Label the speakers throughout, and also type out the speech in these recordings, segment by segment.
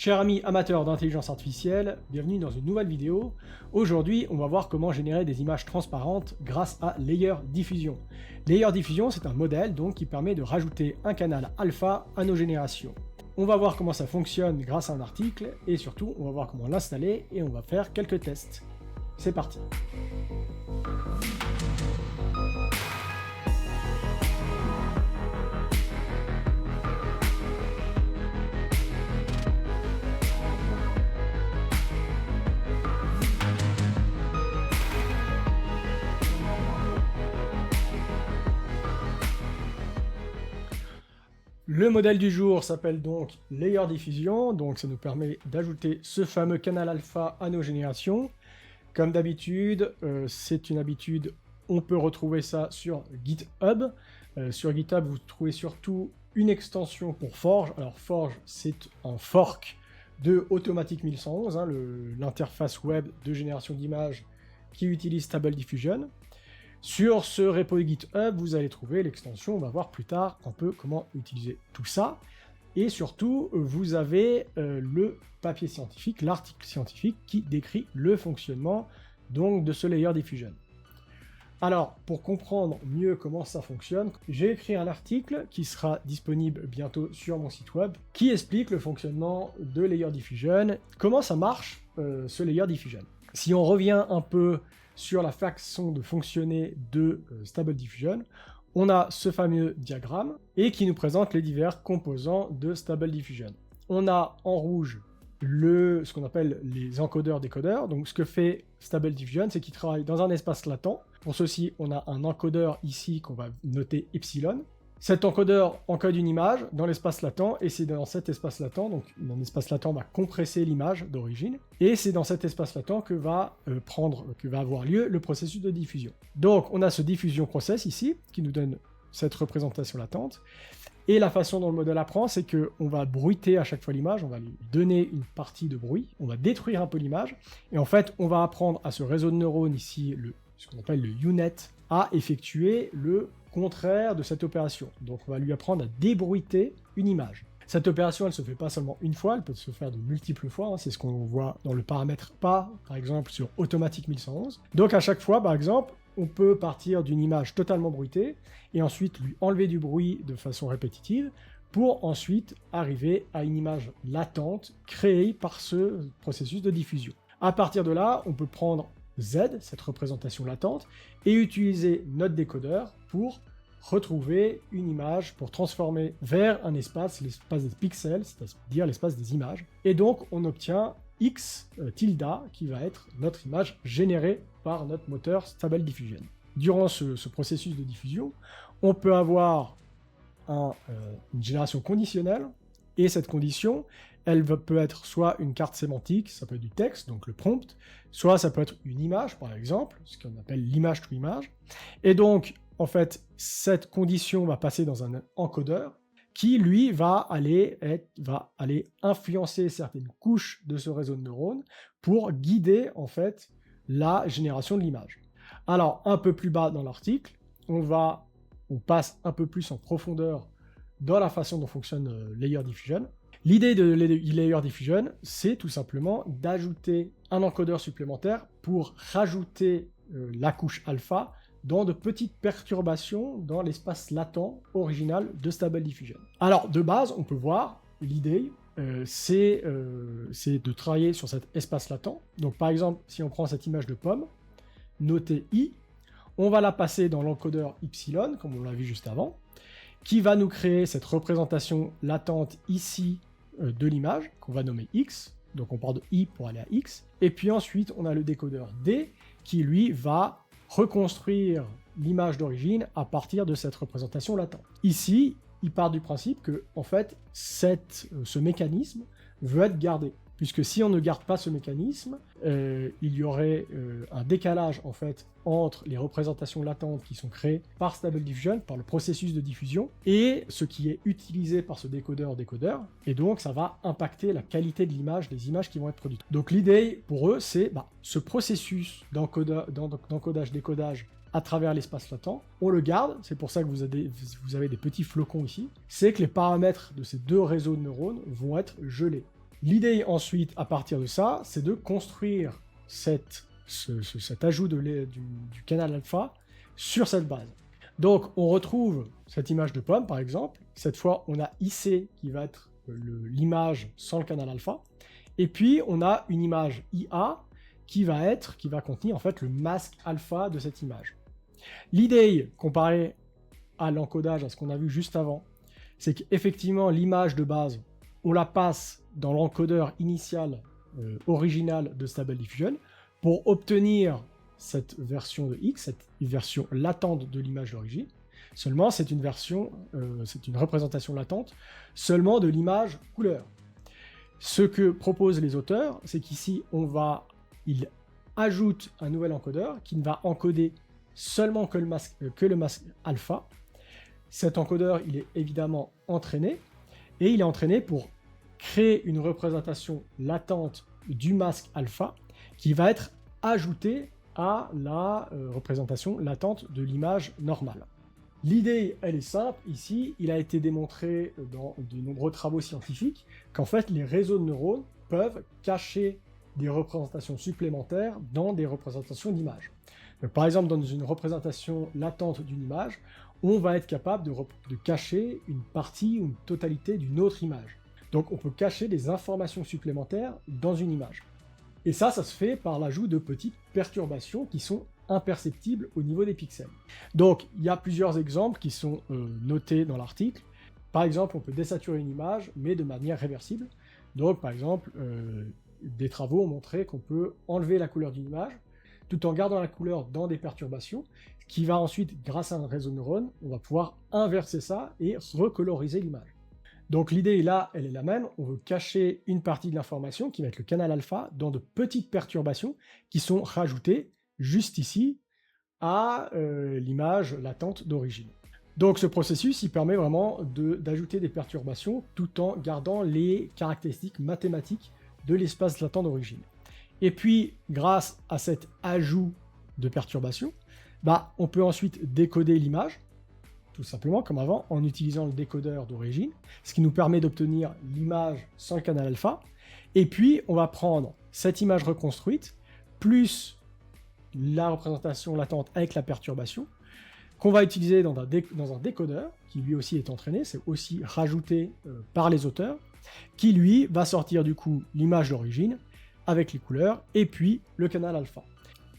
Speaker 1: Chers amis amateurs d'intelligence artificielle, bienvenue dans une nouvelle vidéo. Aujourd'hui, on va voir comment générer des images transparentes grâce à Layer Diffusion. Layer Diffusion, c'est un modèle donc qui permet de rajouter un canal alpha à nos générations. On va voir comment ça fonctionne grâce à un article et surtout, on va voir comment l'installer et on va faire quelques tests. C'est parti. Le modèle du jour s'appelle donc Layer Diffusion, donc ça nous permet d'ajouter ce fameux canal alpha à nos générations. Comme d'habitude, c'est une habitude, on peut retrouver ça sur GitHub. Sur GitHub, vous trouvez surtout une extension pour Forge. Alors Forge, c'est un fork de Automatic 1111, l'interface web de génération d'images qui utilise Stable Diffusion. Sur ce repo GitHub, vous allez trouver l'extension, on va voir plus tard un peu comment utiliser tout ça. Et surtout, vous avez le papier scientifique, l'article scientifique qui décrit le fonctionnement donc, de ce Layer Diffusion. Alors, pour comprendre mieux comment ça fonctionne, j'ai écrit un article qui sera disponible bientôt sur mon site web, qui explique le fonctionnement de Layer Diffusion, comment ça marche ce Layer Diffusion. Si on revient un peu sur la façon de fonctionner de Stable Diffusion, on a ce fameux diagramme et qui nous présente les divers composants de Stable Diffusion. On a en rouge ce qu'on appelle les encodeurs-décodeurs. Donc ce que fait Stable Diffusion, c'est qu'il travaille dans un espace latent. Pour ceci, on a un encodeur ici qu'on va noter epsilon. Cet encodeur encode une image dans l'espace latent, et c'est dans cet espace latent, donc mon espace latent va compresser l'image d'origine, et c'est dans cet espace latent que va avoir lieu le processus de diffusion. Donc on a ce diffusion process ici, qui nous donne cette représentation latente, et la façon dont le modèle apprend, c'est qu'on va bruiter à chaque fois l'image, on va lui donner une partie de bruit, on va détruire un peu l'image, et en fait on va apprendre à ce réseau de neurones ici, ce qu'on appelle le UNet, à effectuer le contraire de cette opération. Donc on va lui apprendre à débruiter une image. Cette opération, elle se fait pas seulement une fois, elle peut se faire de multiples fois, c'est ce qu'on voit dans le paramètre pas, par exemple sur Automatic 1111. Donc à chaque fois, par exemple, on peut partir d'une image totalement bruitée, et ensuite lui enlever du bruit de façon répétitive, pour ensuite arriver à une image latente créée par ce processus de diffusion. À partir de là, on peut prendre Z, cette représentation latente, et utiliser notre décodeur pour retrouver une image, pour transformer vers un espace, l'espace des pixels, c'est-à-dire l'espace des images. Et donc on obtient X tilde, qui va être notre image générée par notre moteur Stable Diffusion. Durant ce processus de diffusion, on peut avoir une génération conditionnelle, et cette condition, elle peut être soit une carte sémantique, ça peut être du texte, donc le prompt, soit ça peut être une image, par exemple, ce qu'on appelle l'image to image. Et donc, en fait, cette condition va passer dans un encodeur qui, lui, va aller influencer certaines couches de ce réseau de neurones pour guider, en fait, la génération de l'image. Alors, un peu plus bas dans l'article, on passe un peu plus en profondeur dans la façon dont fonctionne Layer Diffusion. L'idée de Layer Diffusion, c'est tout simplement d'ajouter un encodeur supplémentaire pour rajouter la couche alpha dans de petites perturbations dans l'espace latent original de Stable Diffusion. Alors, de base, on peut voir, l'idée, c'est de travailler sur cet espace latent. Donc, par exemple, si on prend cette image de pomme, notée I, on va la passer dans l'encodeur Epsilon, comme on l'a vu juste avant, qui va nous créer cette représentation latente ici de l'image, qu'on va nommer X, donc on part de I pour aller à X, et puis ensuite on a le décodeur D, qui lui va reconstruire l'image d'origine à partir de cette représentation latente. Ici, il part du principe que, en fait, ce mécanisme veut être gardé, puisque si on ne garde pas ce mécanisme, il y aurait un décalage, en fait, entre les représentations latentes qui sont créées par Stable Diffusion, par le processus de diffusion, et ce qui est utilisé par ce décodeur, et donc ça va impacter la qualité de l'image, des images qui vont être produites. Donc l'idée pour eux, c'est ce processus d'encodage-décodage à travers l'espace latent, on le garde, c'est pour ça que vous avez des petits flocons ici, c'est que les paramètres de ces deux réseaux de neurones vont être gelés. L'idée ensuite, à partir de ça, c'est de construire cet ajout du canal alpha sur cette base. Donc on retrouve cette image de pomme par exemple, cette fois on a IC qui va être l'image sans le canal alpha, et puis on a une image IA qui va contenir en fait le masque alpha de cette image. L'idée, comparée à l'encodage, à ce qu'on a vu juste avant, c'est qu'effectivement l'image de base, on la passe dans l'encodeur initial original de Stable Diffusion pour obtenir cette version de X, cette version latente de l'image d'origine. Seulement, c'est une représentation latente seulement de l'image couleur. Ce que proposent les auteurs, c'est qu'ici, ils ajoutent un nouvel encodeur qui ne va encoder seulement que le masque alpha. Cet encodeur, il est évidemment entraîné, et il est entraîné pour créer une représentation latente du masque alpha qui va être ajoutée à la représentation latente de l'image normale. L'idée, elle est simple, ici, il a été démontré dans de nombreux travaux scientifiques qu'en fait, les réseaux de neurones peuvent cacher des représentations supplémentaires dans des représentations d'images. Par exemple, dans une représentation latente d'une image, on va être capable de cacher une partie ou une totalité d'une autre image. Donc on peut cacher des informations supplémentaires dans une image. Et ça se fait par l'ajout de petites perturbations qui sont imperceptibles au niveau des pixels. Donc il y a plusieurs exemples qui sont notés dans l'article. Par exemple, on peut désaturer une image, mais de manière réversible. Donc par exemple, des travaux ont montré qu'on peut enlever la couleur d'une image, tout en gardant la couleur dans des perturbations, qui va ensuite, grâce à un réseau de neurones, on va pouvoir inverser ça et recoloriser l'image. Donc l'idée là, elle est la même, on veut cacher une partie de l'information, qui va être le canal alpha, dans de petites perturbations qui sont rajoutées juste ici à l'image latente d'origine. Donc ce processus, il permet vraiment d'ajouter des perturbations tout en gardant les caractéristiques mathématiques de l'espace latent d'origine. Et puis, grâce à cet ajout de perturbations, on peut ensuite décoder l'image, tout simplement comme avant, en utilisant le décodeur d'origine, ce qui nous permet d'obtenir l'image sans le canal alpha. Et puis, on va prendre cette image reconstruite, plus la représentation latente avec la perturbation, qu'on va utiliser dans un décodeur, qui lui aussi est entraîné, c'est aussi rajouté par les auteurs, qui lui va sortir du coup l'image d'origine, avec les couleurs, et puis le canal alpha.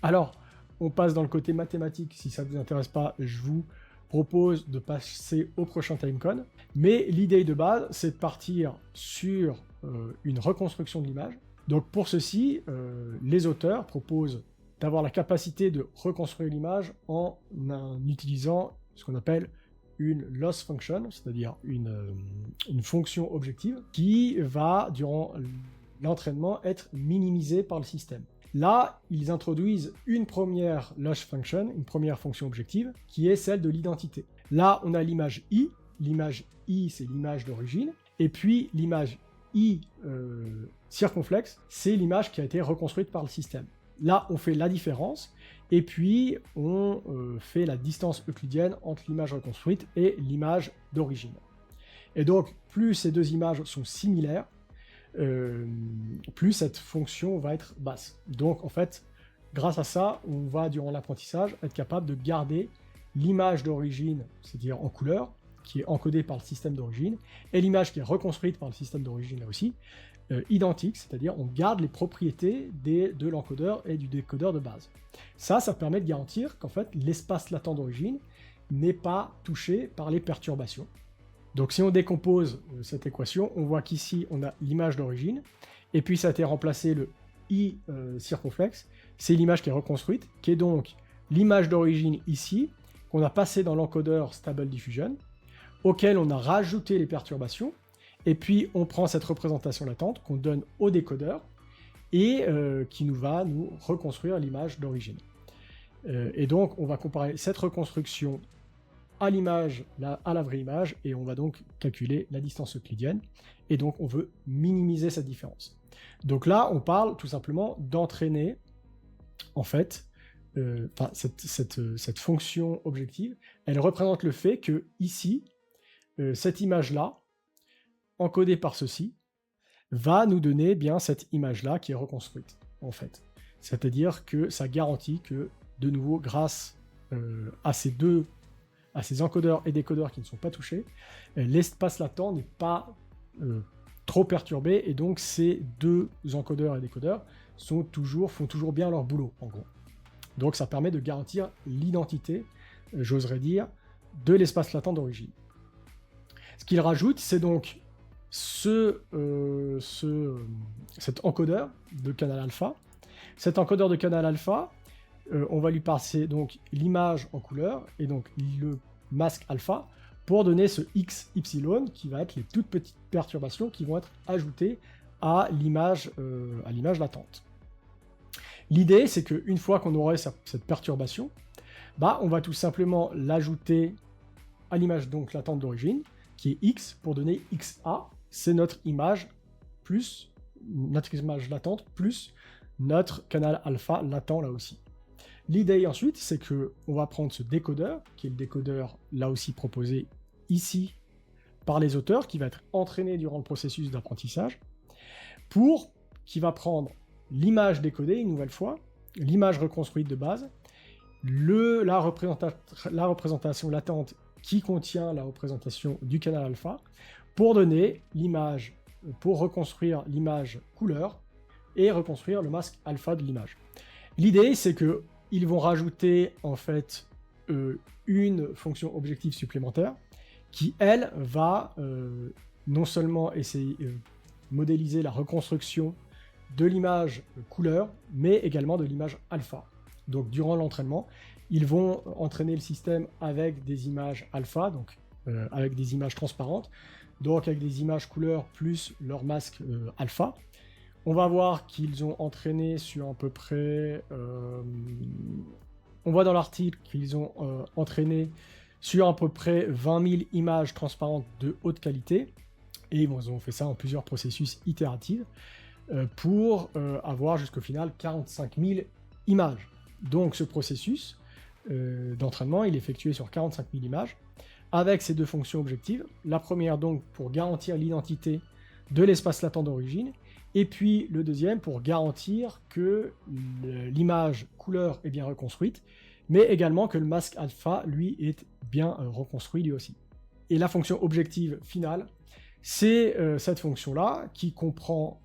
Speaker 1: Alors, on passe dans le côté mathématique, si ça ne vous intéresse pas, je vous propose de passer au prochain TimeCon, mais l'idée de base, c'est de partir sur une reconstruction de l'image. Donc pour ceci, les auteurs proposent d'avoir la capacité de reconstruire l'image en utilisant ce qu'on appelle une loss function, c'est-à-dire une fonction objective, qui va, durant l'entraînement, être minimisée par le système. Là, ils introduisent une première loss function, une première fonction objective, qui est celle de l'identité. Là, on a l'image I. L'image I, c'est l'image d'origine. Et puis, l'image I circonflexe, c'est l'image qui a été reconstruite par le système. Là, on fait la différence. Et puis, on fait la distance euclidienne entre l'image reconstruite et l'image d'origine. Et donc, plus ces deux images sont similaires, plus cette fonction va être basse. Donc en fait, grâce à ça, on va durant l'apprentissage être capable de garder l'image d'origine, c'est-à-dire en couleur, qui est encodée par le système d'origine, et l'image qui est reconstruite par le système d'origine là aussi, identique, c'est-à-dire on garde les propriétés de l'encodeur et du décodeur de base. Ça permet de garantir qu'en fait l'espace latent d'origine n'est pas touché par les perturbations. Donc si on décompose cette équation, on voit qu'ici on a l'image d'origine, et puis ça a été remplacé le I circonflexe, c'est l'image qui est reconstruite, qui est donc l'image d'origine ici, qu'on a passé dans l'encodeur Stable Diffusion, auquel on a rajouté les perturbations, et puis on prend cette représentation latente qu'on donne au décodeur, et qui va nous reconstruire l'image d'origine. Et donc on va comparer cette reconstruction à l'image, à la vraie image, et on va donc calculer la distance euclidienne, et donc on veut minimiser cette différence. Donc là, on parle tout simplement d'entraîner, en fait, cette fonction objective, elle représente le fait que ici, cette image-là, encodée par ceci, va nous donner bien cette image-là qui est reconstruite, en fait. C'est-à-dire que ça garantit que, de nouveau, grâce à ces encodeurs et décodeurs qui ne sont pas touchés, l'espace latent n'est pas trop perturbé, et donc ces deux encodeurs et décodeurs font toujours bien leur boulot, en gros. Donc ça permet de garantir l'identité, j'oserais dire, de l'espace latent d'origine. Ce qu'il rajoute, c'est donc cet encodeur de canal alpha. Cet encodeur de canal alpha, on va lui passer donc l'image en couleur et donc le masque alpha pour donner ce XY qui va être les toutes petites perturbations qui vont être ajoutées à l'image latente. L'idée, c'est qu'une fois qu'on aurait cette perturbation, on va tout simplement l'ajouter à l'image donc latente d'origine, qui est X, pour donner XA, c'est notre image latente plus notre canal alpha latent là aussi. L'idée ensuite, c'est qu'on va prendre ce décodeur, qui est le décodeur là aussi proposé ici par les auteurs, qui va être entraîné durant le processus d'apprentissage, qui va prendre l'image décodée une nouvelle fois, l'image reconstruite de base, la représentation latente qui contient la représentation du canal alpha, pour donner l'image, pour reconstruire l'image couleur et reconstruire le masque alpha de l'image. L'idée, c'est qu'ils vont rajouter en fait une fonction objective supplémentaire qui, elle, va non seulement essayer de modéliser la reconstruction de l'image couleur, mais également de l'image alpha. Donc durant l'entraînement, ils vont entraîner le système avec des images alpha, donc avec des images transparentes, donc avec des images couleurs plus leur masque alpha. On va voir qu'ils ont entraîné sur à peu près... on voit dans l'article qu'ils ont entraîné sur à peu près 20 000 images transparentes de haute qualité, et ils ont fait ça en plusieurs processus itératifs, pour avoir jusqu'au final 45 000 images. Donc ce processus d'entraînement, il est effectué sur 45 000 images, avec ces deux fonctions objectives. La première donc pour garantir l'identité de l'espace latent d'origine, et puis le deuxième pour garantir que l'image couleur est bien reconstruite, mais également que le masque alpha, lui, est bien reconstruit lui aussi. Et la fonction objective finale, c'est cette fonction-là qui comprend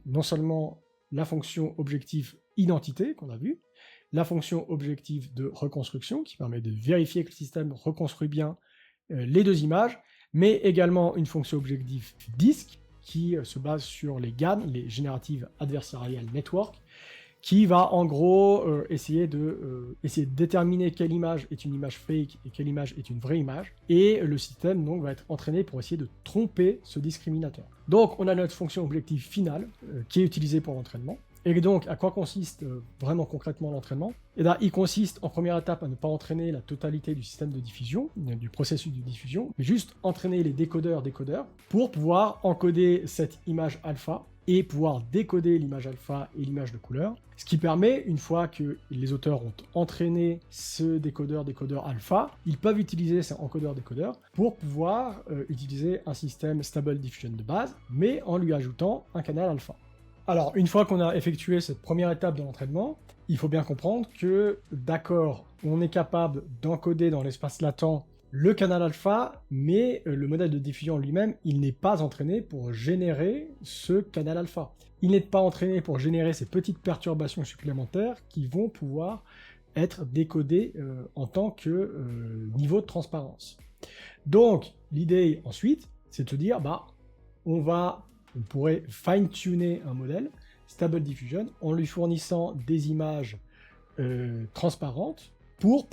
Speaker 1: non seulement la fonction objective identité qu'on a vue, la fonction objective de reconstruction qui permet de vérifier que le système reconstruit bien les deux images, mais également une fonction objective disque qui se base sur les GAN, les Generative Adversarial Network, qui va en gros essayer de déterminer quelle image est une image fake et quelle image est une vraie image, et le système donc va être entraîné pour essayer de tromper ce discriminateur. Donc on a notre fonction objective finale qui est utilisée pour l'entraînement. Et donc, à quoi consiste vraiment concrètement l'entraînement? Eh bien, il consiste en première étape à ne pas entraîner la totalité du système de diffusion, du processus de diffusion, mais juste entraîner les décodeurs pour pouvoir encoder cette image alpha et pouvoir décoder l'image alpha et l'image de couleur. Ce qui permet, une fois que les auteurs ont entraîné ce décodeur alpha, ils peuvent utiliser ces encodeurs-décodeurs pour pouvoir utiliser un système Stable Diffusion de base, mais en lui ajoutant un canal alpha. Alors, une fois qu'on a effectué cette première étape de l'entraînement, il faut bien comprendre que, d'accord, on est capable d'encoder dans l'espace latent le canal alpha, mais le modèle de diffusion lui-même, il n'est pas entraîné pour générer ce canal alpha. Il n'est pas entraîné pour générer ces petites perturbations supplémentaires qui vont pouvoir être décodées en tant que niveau de transparence. Donc, l'idée ensuite, c'est de se dire, on pourrait fine-tuner un modèle, Stable Diffusion, en lui fournissant des images transparentes pour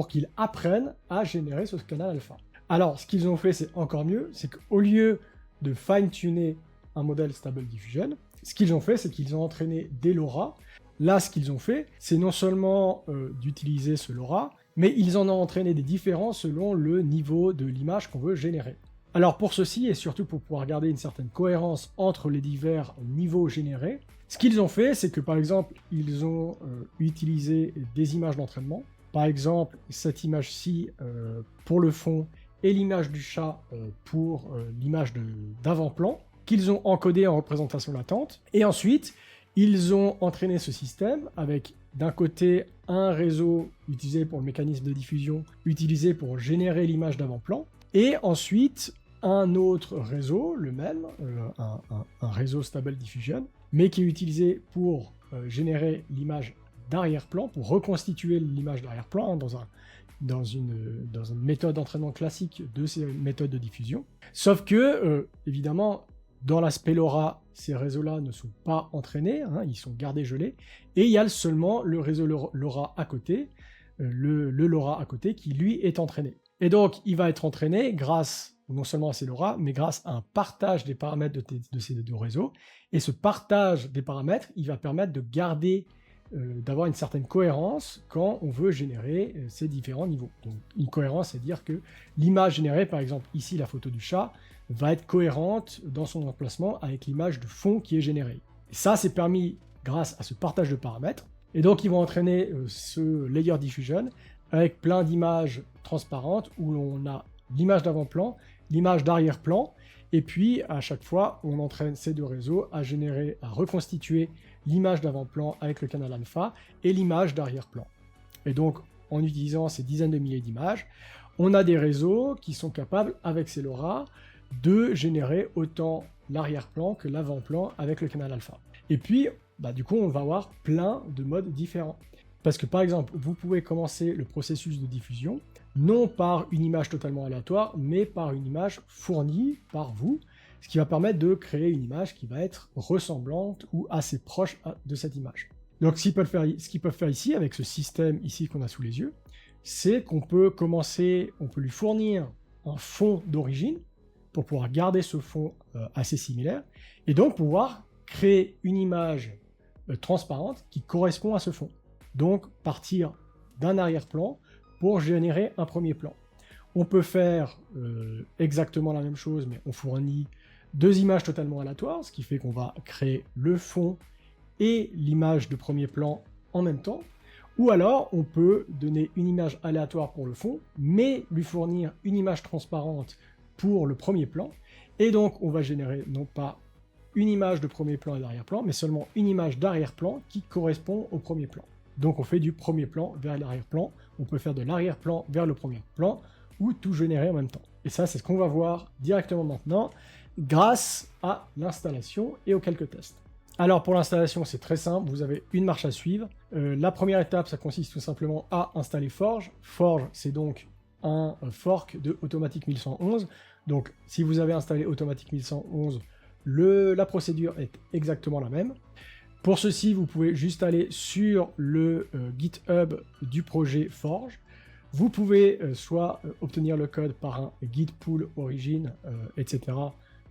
Speaker 1: qu'il apprenne à générer ce canal alpha. Alors, ce qu'ils ont fait, c'est encore mieux, c'est qu'au lieu de fine-tuner un modèle Stable Diffusion, ce qu'ils ont fait, c'est qu'ils ont entraîné des LoRa. Là, ce qu'ils ont fait, c'est non seulement d'utiliser ce LoRa, mais ils en ont entraîné des différents selon le niveau de l'image qu'on veut générer. Alors pour ceci, et surtout pour pouvoir garder une certaine cohérence entre les divers niveaux générés, ce qu'ils ont fait, c'est que par exemple, ils ont utilisé des images d'entraînement. Par exemple, cette image-ci, pour le fond, et l'image du chat pour l'image d'avant-plan, qu'ils ont encodé en représentation latente. Et ensuite, ils ont entraîné ce système avec d'un côté un réseau utilisé pour le mécanisme de diffusion, utilisé pour générer l'image d'avant-plan, et ensuite un autre réseau, le même, un réseau Stable Diffusion, mais qui est utilisé pour générer l'image d'arrière-plan, pour reconstituer l'image d'arrière-plan dans une méthode d'entraînement classique de ces méthodes de diffusion. Sauf que, évidemment, dans l'aspect LoRa, ces réseaux-là ne sont pas entraînés, hein, ils sont gardés gelés, et il y a seulement le réseau LoRa à côté, le LoRa à côté, qui lui est entraîné. Et donc, il va être entraîné grâce non seulement à ces LoRa, mais grâce à un partage des paramètres de ces deux réseaux. Et ce partage des paramètres, il va permettre de garder, d'avoir une certaine cohérence quand on veut générer ces différents niveaux. Donc, une cohérence, c'est dire que l'image générée, par exemple ici la photo du chat, va être cohérente dans son emplacement avec l'image de fond qui est générée. Et ça, c'est permis grâce à ce partage de paramètres. Et donc, ils vont entraîner ce layer diffusion avec plein d'images transparentes où l'on a l'image d'avant-plan, l'image d'arrière-plan, et puis à chaque fois, on entraîne ces deux réseaux à générer, à reconstituer l'image d'avant-plan avec le canal alpha et l'image d'arrière-plan. Et donc, en utilisant ces dizaines de milliers d'images, on a des réseaux qui sont capables, avec ces LoRa, de générer autant l'arrière-plan que l'avant-plan avec le canal alpha. Et puis, du coup, on va avoir plein de modes différents. Parce que par exemple, vous pouvez commencer le processus de diffusion, non par une image totalement aléatoire, mais par une image fournie par vous, ce qui va permettre de créer une image qui va être ressemblante ou assez proche de cette image. Donc ce qu'ils peuvent faire ici, avec ce système ici qu'on a sous les yeux, c'est qu'on peut commencer, on peut lui fournir un fond d'origine, pour pouvoir garder ce fond assez similaire, et donc pouvoir créer une image transparente qui correspond à ce fond. Donc partir d'un arrière-plan pour générer un premier plan. On peut faire exactement la même chose, mais on fournit deux images totalement aléatoires, ce qui fait qu'on va créer le fond et l'image de premier plan en même temps. Ou alors, on peut donner une image aléatoire pour le fond, mais lui fournir une image transparente pour le premier plan. Et donc, on va générer non pas une image de premier plan et d'arrière-plan, mais seulement une image d'arrière-plan qui correspond au premier plan. Donc on fait du premier plan vers l'arrière-plan, on peut faire de l'arrière-plan vers le premier plan, ou tout générer en même temps. Et ça, c'est ce qu'on va voir directement maintenant, grâce à l'installation et aux quelques tests. Alors pour l'installation, c'est très simple, vous avez une marche à suivre. La première étape, ça consiste tout simplement à installer Forge. Forge, c'est donc un fork de Automatic 1111. Donc si vous avez installé Automatic 1111, la procédure est exactement la même. Pour ceci, vous pouvez juste aller sur le GitHub du projet Forge. Vous pouvez soit obtenir le code par un git pull origin, etc.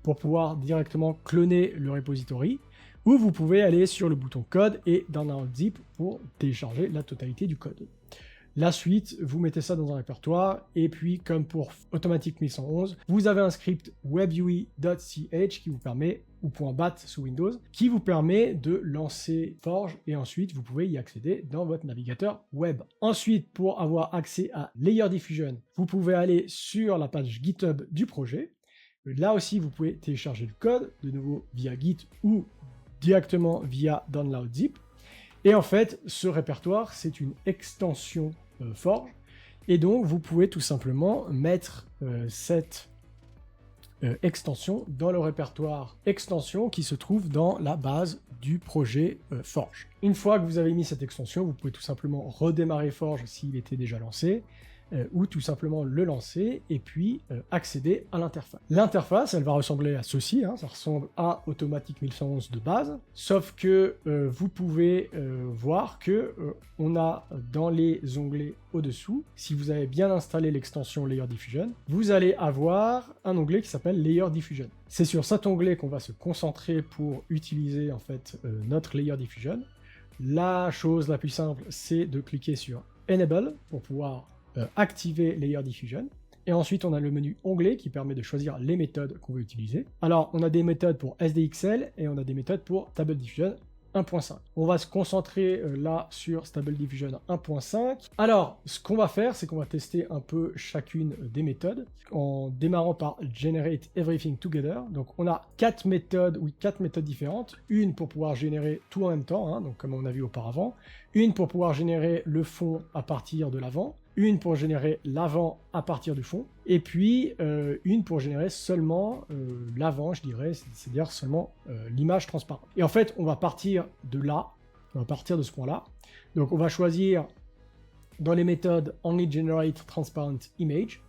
Speaker 1: pour pouvoir directement cloner le repository, ou vous pouvez aller sur le bouton code et download zip pour télécharger la totalité du code. La suite, vous mettez ça dans un répertoire, et puis comme pour Automatic 1111, vous avez un script webui.ch qui vous permet, ou .bat sous Windows, qui vous permet de lancer Forge, et ensuite vous pouvez y accéder dans votre navigateur web. Ensuite, pour avoir accès à Layer Diffusion, vous pouvez aller sur la page GitHub du projet. Là aussi, vous pouvez télécharger le code, de nouveau via Git ou directement via download zip. Et en fait, ce répertoire, c'est une extension Forge, et donc vous pouvez tout simplement mettre cette extension dans le répertoire extension qui se trouve dans la base du projet Forge. Une fois que vous avez mis cette extension, vous pouvez tout simplement redémarrer Forge s'il était déjà lancé, ou tout simplement le lancer et puis accéder à l'interface. L'interface, elle va ressembler à ceci, hein, ça ressemble à Automatic 1111 de base, sauf que vous pouvez voir que on a dans les onglets au-dessous, si vous avez bien installé l'extension Layer Diffusion, vous allez avoir un onglet qui s'appelle Layer Diffusion. C'est sur cet onglet qu'on va se concentrer pour utiliser en fait notre Layer Diffusion. La chose la plus simple, c'est de cliquer sur Enable pour pouvoir activer Layer Diffusion. Et ensuite, on a le menu onglet qui permet de choisir les méthodes qu'on veut utiliser. Alors, on a des méthodes pour SDXL et on a des méthodes pour Stable Diffusion. 1.5. On va se concentrer là sur Stable Diffusion 1.5. Alors, ce qu'on va faire, c'est qu'on va tester un peu chacune des méthodes en démarrant par Generate Everything Together. Donc, on a 4 méthodes différentes. Une pour pouvoir générer tout en même temps, hein, donc comme on a vu auparavant. Une pour pouvoir générer le fond à partir de l'avant. Une pour générer l'avant à partir du fond, et puis une pour générer seulement l'avant, je dirais, c'est-à-dire seulement l'image transparente. Et en fait, on va partir de là, on va partir de ce point-là. Donc on va choisir dans les méthodes Only Generate Transparent Image,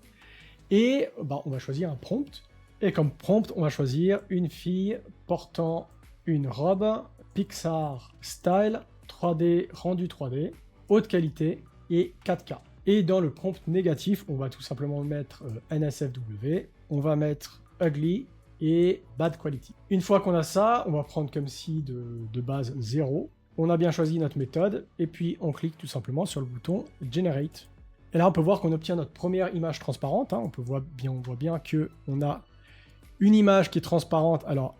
Speaker 1: et on va choisir un prompt, et comme prompt, on va choisir une fille portant une robe Pixar Style 3D rendu 3D, haute qualité et 4K. Et dans le prompt négatif, on va tout simplement mettre NSFW, on va mettre Ugly et Bad Quality. Une fois qu'on a ça, on va prendre comme si de base 0. On a bien choisi notre méthode, et puis on clique tout simplement sur le bouton Generate. Et là, on peut voir qu'on obtient notre première image transparente. Hein. On voit bien qu'on a une image qui est transparente. Alors,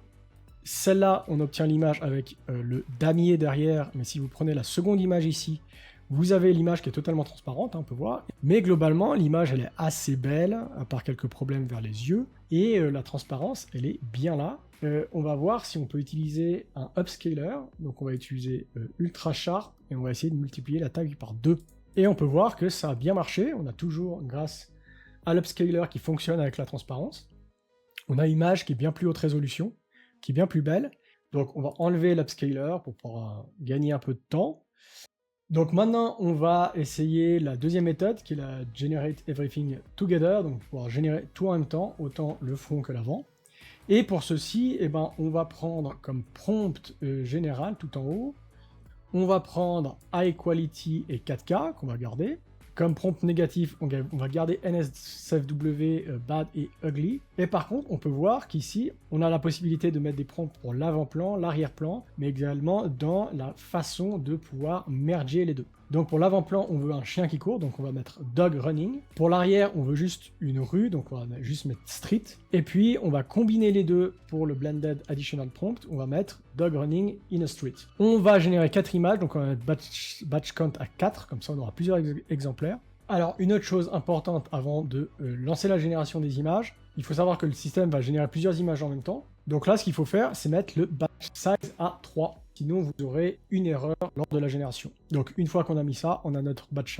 Speaker 1: celle-là, on obtient l'image avec le damier derrière, mais si vous prenez la seconde image ici, vous avez l'image qui est totalement transparente, hein, on peut voir. Mais globalement, l'image, elle est assez belle, à part quelques problèmes vers les yeux. Et la transparence, elle est bien là. On va voir si on peut utiliser un upscaler. Donc on va utiliser Ultra Sharp et on va essayer de multiplier la taille par 2. Et on peut voir que ça a bien marché. On a toujours, grâce à l'upscaler qui fonctionne avec la transparence, on a une image qui est bien plus haute résolution, qui est bien plus belle. Donc on va enlever l'upscaler pour pouvoir gagner un peu de temps. Donc maintenant, on va essayer la deuxième méthode, qui est la Generate Everything Together, donc pouvoir générer tout en même temps, autant le fond que l'avant. Et pour ceci, on va prendre comme prompt général tout en haut, on va prendre High Quality et 4K, qu'on va garder. Comme prompt négatif, on va garder NSFW, Bad et Ugly. Et par contre, on peut voir qu'ici, on a la possibilité de mettre des prompts pour l'avant-plan, l'arrière-plan, mais également dans la façon de pouvoir merger les deux. Donc pour l'avant-plan, on veut un chien qui court, donc on va mettre Dog Running. Pour l'arrière, on veut juste une rue, donc on va juste mettre Street. Et puis, on va combiner les deux pour le Blended Additional Prompt, on va mettre Dog Running in a Street. On va générer 4 images, donc on va mettre batch count à 4, comme ça on aura plusieurs exemplaires. Alors, une autre chose importante avant de lancer la génération des images, il faut savoir que le système va générer plusieurs images en même temps. Donc là, ce qu'il faut faire, c'est mettre le batch size à 3. Sinon, vous aurez une erreur lors de la génération. Donc, une fois qu'on a mis ça, on a notre batch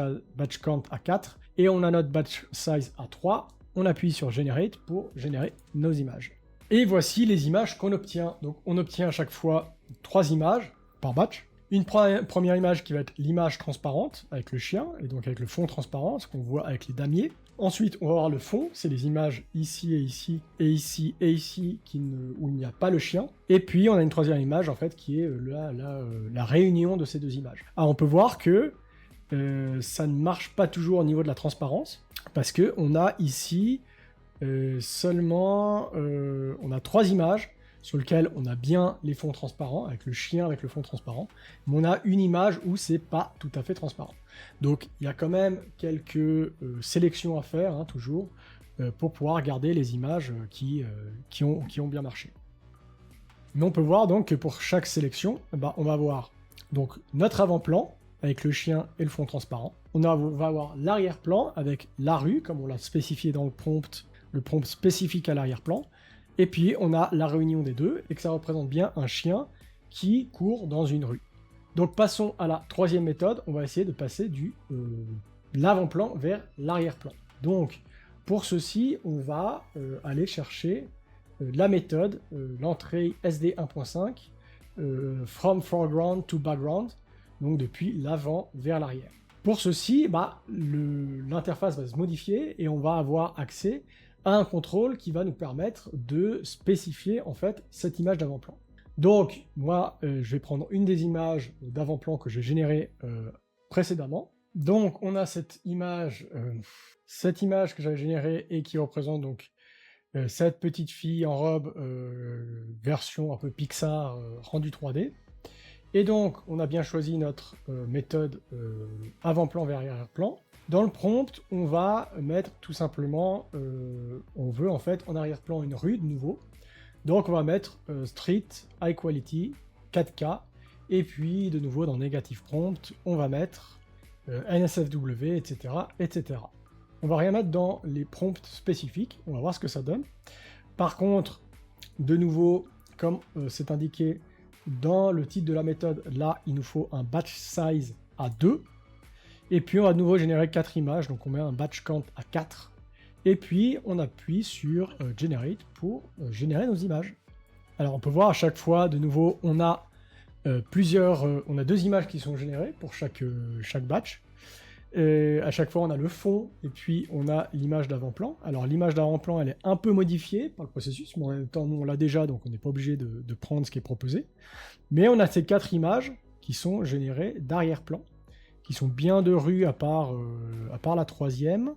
Speaker 1: count à 4 et on a notre batch size à 3. On appuie sur Generate pour générer nos images. Et voici les images qu'on obtient. Donc, on obtient à chaque fois 3 images par batch. Une première image qui va être l'image transparente avec le chien, et donc avec le fond transparent, ce qu'on voit avec les damiers. Ensuite, on va avoir le fond, c'est les images ici et ici, et ici et ici, où il n'y a pas le chien. Et puis, on a une troisième image, en fait, qui est la réunion de ces deux images. Alors, on peut voir que ça ne marche pas toujours au niveau de la transparence, parce qu'on a ici seulement... on a 3 images, sur lequel on a bien les fonds transparents, avec le chien avec le fond transparent, mais on a une image où c'est pas tout à fait transparent. Donc il y a quand même quelques sélections à faire, hein, toujours, pour pouvoir garder les images qui ont bien marché. Mais on peut voir donc que pour chaque sélection, on va avoir donc notre avant-plan, avec le chien et le fond transparent. On va avoir l'arrière-plan, avec la rue, comme on l'a spécifié dans le prompt spécifique à l'arrière-plan. Et puis, on a la réunion des deux, et que ça représente bien un chien qui court dans une rue. Donc, passons à la troisième méthode. On va essayer de passer de l'avant-plan vers l'arrière-plan. Donc, pour ceci, on va aller chercher la méthode, l'entrée SD 1.5, from foreground to background, donc depuis l'avant vers l'arrière. Pour ceci, l'interface va se modifier et on va avoir accès à un contrôle qui va nous permettre de spécifier en fait cette image d'avant-plan. Donc moi je vais prendre une des images d'avant-plan que j'ai générées précédemment. Donc on a cette image que j'avais générée et qui représente donc cette petite fille en robe version un peu Pixar rendu 3D. Et donc on a bien choisi notre méthode avant-plan vers arrière-plan. Dans le prompt, on va mettre tout simplement, on veut en fait en arrière-plan une rue de nouveau. Donc on va mettre Street, High Quality, 4K, Et puis, de nouveau, dans Negative Prompt, on va mettre NSFW, etc., etc. On va rien mettre dans les prompts spécifiques, on va voir ce que ça donne. Par contre, de nouveau, comme c'est indiqué dans le titre de la méthode, là, il nous faut un batch size à 2. Et puis, on va de nouveau générer 4 images, donc on met un batch count à 4. Et puis, on appuie sur Generate pour générer nos images. Alors, on peut voir à chaque fois, de nouveau, on a on a 2 images qui sont générées pour chaque batch. Et à chaque fois, on a le fond, et puis on a l'image d'avant-plan. Alors, l'image d'avant-plan, elle est un peu modifiée par le processus, mais en même temps, nous, on l'a déjà, donc on n'est pas obligé de prendre ce qui est proposé. Mais on a ces 4 images qui sont générées d'arrière-plan, qui sont bien de rue à part la 3e.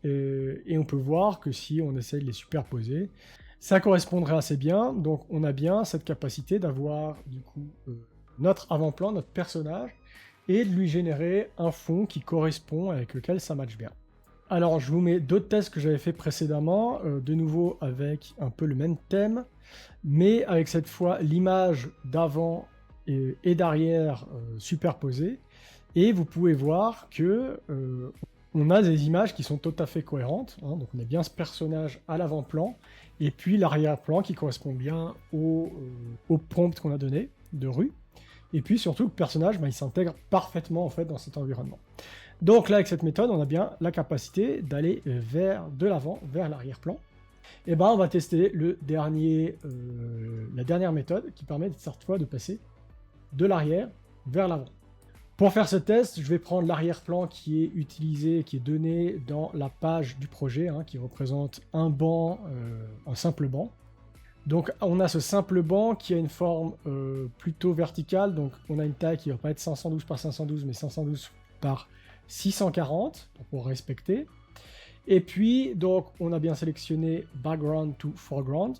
Speaker 1: Et on peut voir que si on essaie de les superposer, ça correspondrait assez bien. Donc, on a bien cette capacité d'avoir, du coup, notre avant-plan, notre personnage, et de lui générer un fond qui correspond avec lequel ça matche bien. Alors, je vous mets d'autres tests que j'avais fait précédemment, de nouveau avec un peu le même thème, mais avec cette fois l'image d'avant et d'arrière superposées, et vous pouvez voir que on a des images qui sont tout à fait cohérentes, hein, donc on a bien ce personnage à l'avant-plan, et puis l'arrière-plan qui correspond bien au prompt qu'on a donné, de rue. Et puis surtout, le personnage, il s'intègre parfaitement en fait dans cet environnement. Donc là, avec cette méthode, on a bien la capacité d'aller de l'avant vers l'arrière-plan. Et on va tester la dernière méthode qui permet cette fois de passer de l'arrière vers l'avant. Pour faire ce test, je vais prendre l'arrière-plan qui est utilisé, qui est donné dans la page du projet, hein, qui représente un banc, un simple banc. Donc on a ce simple banc qui a une forme plutôt verticale, donc on a une taille qui ne va pas être 512 par 512, mais 512 par 640, pour respecter. Et puis, donc, on a bien sélectionné Background to Foreground.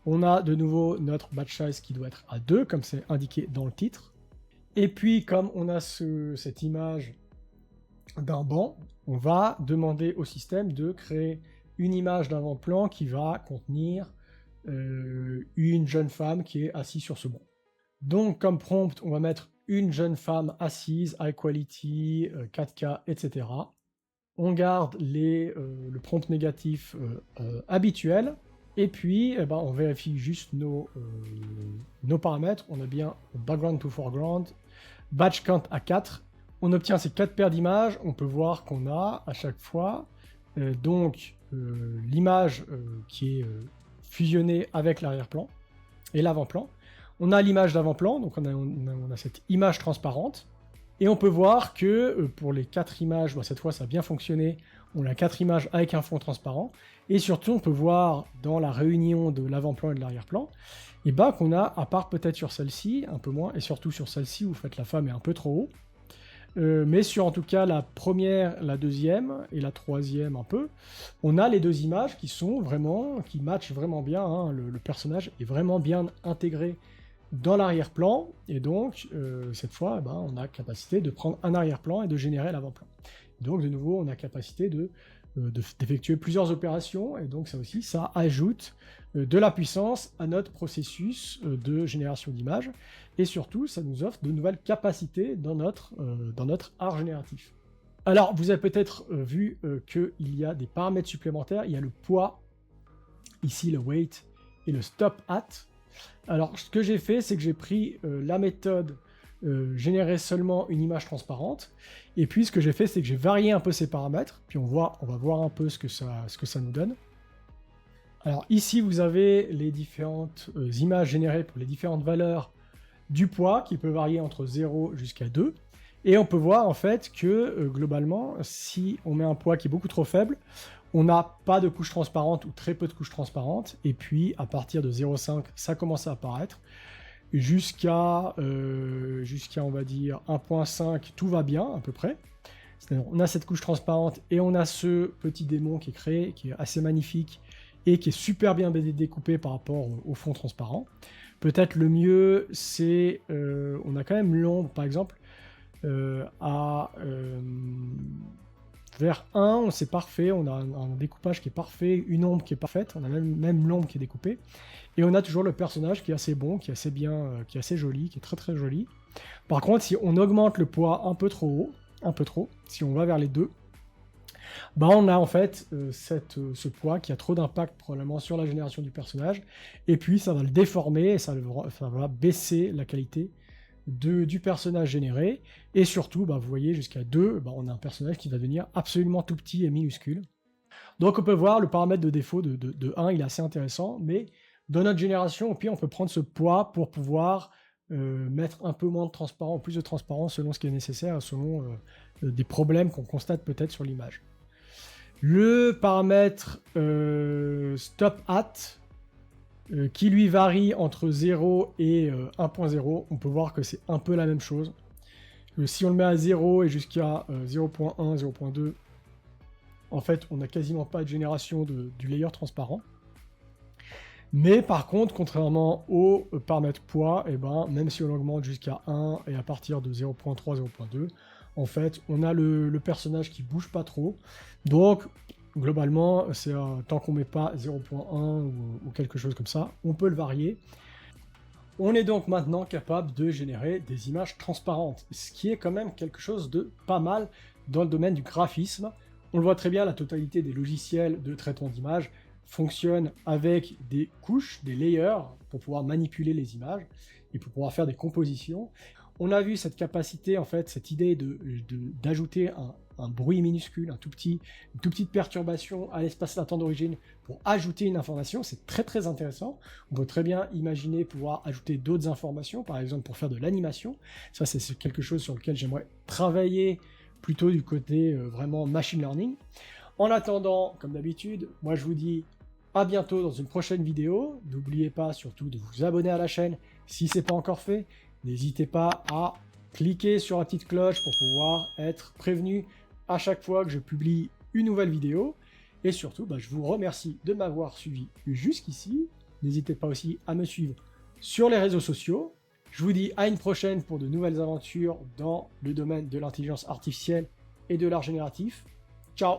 Speaker 1: On a de nouveau notre batch size qui doit être à 2, comme c'est indiqué dans le titre. Et puis, comme on a cette image d'un banc, on va demander au système de créer une image d'avant-plan qui va contenir une jeune femme qui est assise sur ce banc. Donc, comme prompt, on va mettre une jeune femme assise, high quality, 4K, etc. On garde le prompt négatif habituel, et puis on vérifie juste nos paramètres. On a bien background to foreground, batch count à 4. On obtient ces 4 paires d'images. On peut voir qu'on a à chaque fois l'image qui est fusionnée avec l'arrière-plan et l'avant-plan. On a l'image d'avant-plan, donc on a cette image transparente. Et on peut voir que pour les 4 images, cette fois ça a bien fonctionné, on a 4 images avec un fond transparent. Et surtout, on peut voir dans la réunion de l'avant-plan et de l'arrière-plan, qu'on a, à part peut-être sur celle-ci, un peu moins, et surtout sur celle-ci où la femme est un peu trop haut, mais sur en tout cas la première, la deuxième et la troisième un peu, on a les 2 images qui matchent vraiment bien, hein. Le personnage est vraiment bien intégré dans l'arrière-plan, et donc cette fois on a capacité de prendre un arrière-plan et de générer l'avant-plan. Donc de nouveau on a capacité d'effectuer plusieurs opérations, et donc ça aussi ça ajoute de la puissance à notre processus de génération d'images, et surtout ça nous offre de nouvelles capacités dans notre art génératif. Alors vous avez peut-être vu qu'il y a des paramètres supplémentaires, il y a le poids, ici le weight, et le stop at. Alors, ce que j'ai fait, c'est que j'ai pris la méthode générer seulement une image transparente, et puis ce que j'ai fait, c'est que j'ai varié un peu ces paramètres, puis on va voir un peu ce que ça nous donne. Alors ici, vous avez les différentes images générées pour les différentes valeurs du poids, qui peut varier entre 0 jusqu'à 2, et on peut voir en fait que globalement, si on met un poids qui est beaucoup trop faible, on n'a pas de couche transparente ou très peu de couches transparentes, et puis à partir de 0,5, ça commence à apparaître. Jusqu'à on va dire 1.5, tout va bien à peu près. C'est-à-dire, on a cette couche transparente et on a ce petit démon qui est créé, qui est assez magnifique et qui est super bien découpé par rapport au fond transparent. Peut-être le mieux, c'est on a quand même l'ombre, par exemple, vers 1, c'est parfait, on a un découpage qui est parfait, une ombre qui est parfaite, on a même l'ombre qui est découpée, et on a toujours le personnage qui est assez bon, qui est assez bien, qui est assez joli, qui est très très joli. Par contre, si on augmente le poids un peu trop, si on va vers les 2, bah on a en fait ce poids qui a trop d'impact probablement sur la génération du personnage, et puis ça va le déformer, et ça va baisser la qualité du personnage généré, et surtout, bah, vous voyez, jusqu'à 2, bah, on a un personnage qui va devenir absolument tout petit et minuscule. Donc on peut voir le paramètre de défaut de 1, il est assez intéressant, mais dans notre génération, au pire, on peut prendre ce poids pour pouvoir mettre un peu moins de transparence, plus de transparence selon ce qui est nécessaire, selon des problèmes qu'on constate peut-être sur l'image. Le paramètre stop at, qui lui varie entre 0 et 1.0, on peut voir que c'est un peu la même chose. Si on le met à 0 et jusqu'à 0.1, 0.2, en fait, on n'a quasiment pas de génération du layer transparent. Mais par contre, contrairement au paramètre poids, et ben, même si on augmente jusqu'à 1 et à partir de 0.3, 0.2, en fait, on a le personnage qui bouge pas trop. Donc, globalement, c'est tant qu'on met pas 0.1 ou quelque chose comme ça, on peut le varier. On est donc maintenant capable de générer des images transparentes, ce qui est quand même quelque chose de pas mal dans le domaine du graphisme. On le voit très bien, la totalité des logiciels de traitement d'images fonctionnent avec des couches, des layers, pour pouvoir manipuler les images et pour pouvoir faire des compositions. On a vu cette capacité, en fait, cette idée d'ajouter un bruit minuscule, une toute petite perturbation à l'espace latent d'origine pour ajouter une information. C'est très très intéressant. On peut très bien imaginer pouvoir ajouter d'autres informations, par exemple pour faire de l'animation. Ça, c'est quelque chose sur lequel j'aimerais travailler plutôt du côté vraiment machine learning. En attendant, comme d'habitude, moi je vous dis à bientôt dans une prochaine vidéo. N'oubliez pas surtout de vous abonner à la chaîne si ce n'est pas encore fait. N'hésitez pas à cliquer sur la petite cloche pour pouvoir être prévenu à chaque fois que je publie une nouvelle vidéo. Et surtout, bah, je vous remercie de m'avoir suivi jusqu'ici. N'hésitez pas aussi à me suivre sur les réseaux sociaux. Je vous dis à une prochaine pour de nouvelles aventures dans le domaine de l'intelligence artificielle et de l'art génératif. Ciao!